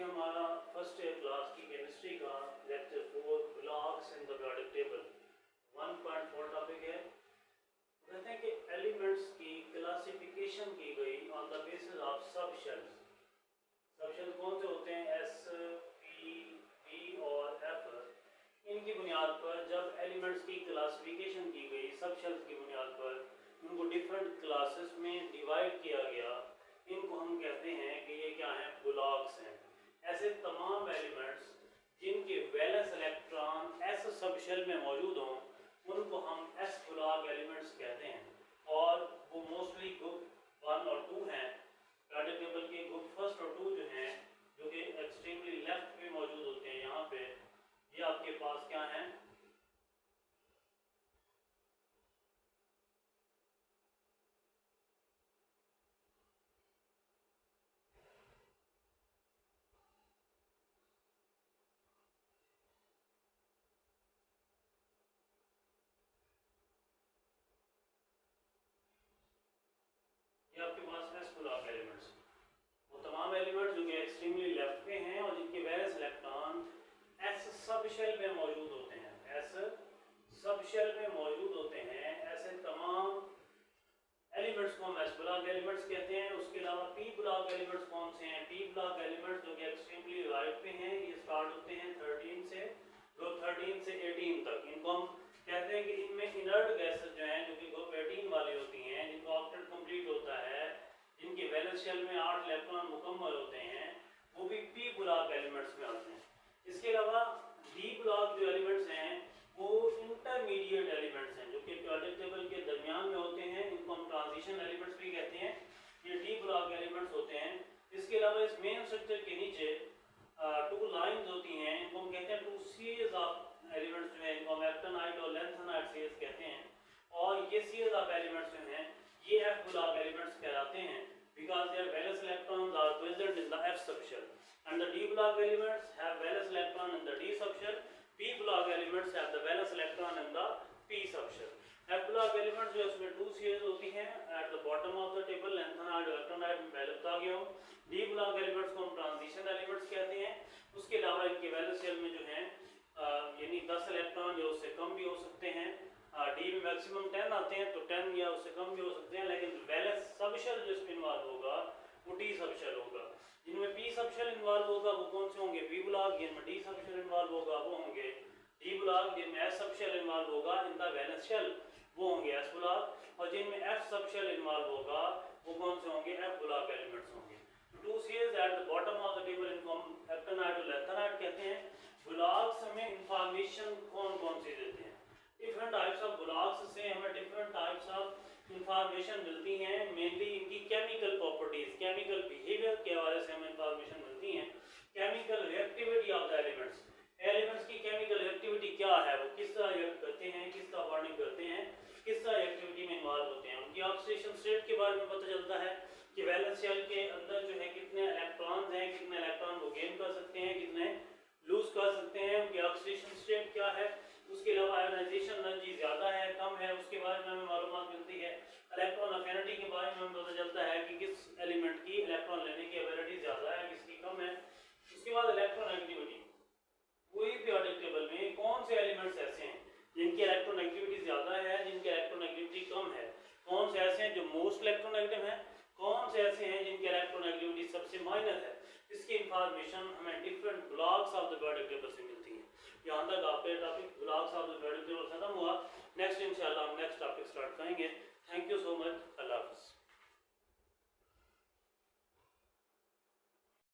हमारा first year class की chemistry का lecture 4 blocks in the periodic table 1.4 topic है। कहते हैं कि एलिमेंट्स की क्लासिफिकेशन की गई on the basis of sub shells. Sub shell कौन से होते हैं? एस, पी, बी और एफ। इनकी बुनियाद पर जब एलिमेंट्स की क्लासिफिकेशन की गई सब शेल्स की बुनियाद पर उनको डिफरेंट क्लासेस में डिवाइड किया गया, इनको हम कहते हैं कि ये क्या हैं? ब्लॉक्स हैं। ऐसे तमाम एलिमेंट्स जिनके valence electron s sub shell में मौजूद हों उनको हम एस ब्लॉक एलिमेंट्स कहते हैं और वो मोस्टली ग्रुप 1 और 2 हैं। पीरियोडिक टेबल के ग्रुप फर्स्ट और 2 जो हैं, जो कि एक्सट्रीमली लेफ्ट में मौजूद होते हैं, यहाँ पे ये आपके पास क्या हैं? ये आपके पास एस ब्लॉक एलिमेंट्स, वो तमाम एलिमेंट्स जो कि एक्सट्रीमली लेफ्ट पे हैं और जिनके valence electron s sub shell में मौजूद होते हैं। एस सब शेल में मौजूद होते हैं। ऐसे तमाम एलिमेंट्स को हम एस ब्लॉक एलिमेंट्स कहते हैं। उसके अलावा पी ब्लॉक एलिमेंट्स कौन से हैं? पी ब्लॉक एलिमेंट्स जो कि एक्सट्रीमली राइट पे हैं, ये स्टार्ट होते हैं 13 से, ग्रुप 13 से 18 तक। इनको हम कहते हैं कि इनमें इनर्ट गैसेस जो हैं, जो कि ग्रुप 18 वाली होती हैं, जिनको ऑक्टेट कंप्लीट होता है, जिनके वैलेंस शेल में 8 इलेक्ट्रॉन मुकम्मल होते हैं, वो भी पी ब्लॉक एलिमेंट्स में आते हैं। इसके अलावा डी ब्लॉक जो एलिमेंट्स हैं वो इंटरमीडिएट एलिमेंट्स हैं, जो कि पीरियोडिक टेबल के दरमियान में होते हैं। इनको हम ट्रांजिशन एलिमेंट्स भी कहते हैं। ये डी ब्लॉक एलिमेंट्स होते हैं। इसके अलावा इस मेन स्ट्रक्चर के नीचे 2 लाइंस होती हैं, इनको हम कहते हैं 2 सीरीज ऑफ एलिमेंट्स जो है, इनको हम एक्टिनाइड और लेंथेनाइड सीरीज कहते हैं। और ये सीरीज ऑफ एलिमेंट्स जो हैं ये एफ ब्लॉक एलिमेंट्स कहलाते हैं because their valence electrons are present in the F subshell and the D block elements have valence electron in the D subshell. P block elements have the valence electron in the P subshell. F block elements जो इसमें 2 series होती हैं at the bottom of the table, lanthanide और actinide में पहले बता गया हूँ। D block elements को हम transition elements कहते हैं। उसके अलावा इनके valence shell में जो हैं यानी 10 इलेक्ट्रॉन या उससे कम भी हो सकते हैं। डी में मैक्सिमम 10 आते हैं, तो 10 या उससे कम भी हो सकते हैं, लेकिन वैलेंस सबशेल जो इसमें इन्वॉल्व होगा वो डी सबशेल होगा। जिनमें पी सबशेल इन्वॉल्व होगा वो कौन से होंगे? P block. जिनमें डी सबशेल इन्वॉल्व होगा वो होंगे डी ब्लॉक। जिनमें एस सबशेल इन्वॉल्व होगा इन द वैलेंस शेल वो होंगे एस ब्लॉक। और जिनमें एफ सबशेल इन्वॉल्व होगा वो कौन से होंगे? एफ ब्लॉक एलिमेंट्स होंगे। 2 series at the bottom of the table, इनको हम एक्टिनाइड और लेंथेनाइड कहते हैं। ब्लॉक्स हमें इंफॉर्मेशन कौन कौन सी देते हैं? डिफरेंट टाइप्स ऑफ ब्लॉक्स से हमें डिफरेंट टाइप्स ऑफ इंफॉर्मेशन मिलती हैं। मेनली इनकी केमिकल प्रॉपर्टीज, केमिकल बिहेवियर के हवाले से हमें इंफॉर्मेशन मिलती हैं। Chemical reactivity of the elements, elements की केमिकल रिएक्टिविटी क्या है, वो किस तरह रिएक्ट करते हैं, किस तरह बॉन्डिंग करते हैं, किस तरह एक्टिविटी में इन्वॉल्व होते हैं। उनकी ऑक्सीडेशन स्टेट के बारे में पता चलता है कि वैलेंस शेल के अंदर जो है कितने इलेक्ट्रॉन्स हैं, कितने इलेक्ट्रॉन को गेन कर सकते हैं, कितने लूज कर सकते हैं, उनकी ऑक्सीडेशन स्टेट क्या है। उसके अलावा आयोनाइजेशन एनर्जी ज़्यादा है कम है, उसके बारे में हमें मालूमात मिलती है। इलेक्ट्रॉन अफिनिटी के बारे में हमें पता चलता है कि किस एलिमेंट की इलेक्ट्रॉन लेने की एबिलिटी ज़्यादा है, किसकी कम है। उसके बाद इलेक्ट्रॉन एक्टिविटी, कोई पीरियोडिक टेबल में कौन से एलिमेंट्स ऐसे हैं जिनकी इलेक्ट्रॉन एक्टिविटी ज़्यादा है, जिनकी इलेक्ट्रॉन एक्टिविटी कम है, कौन से ऐसे हैं जो मोस्ट इलेक्ट्रोनेगेटिव हैं, कौन से ऐसे हैं जिनकी इलेक्ट्रॉन एक्टिविटी सबसे माइनर है। इसकी इंफॉर्मेशन हमें different blocks of the periodic table से मिलती है। यहाँ तक आपका topic blocks of the periodic table खत्म हुआ। नेक्स्ट इंशाल्लाह हम नेक्स्ट टॉपिक स्टार्ट करेंगे। Thank you so much. अल्लाह हाफ़िज़।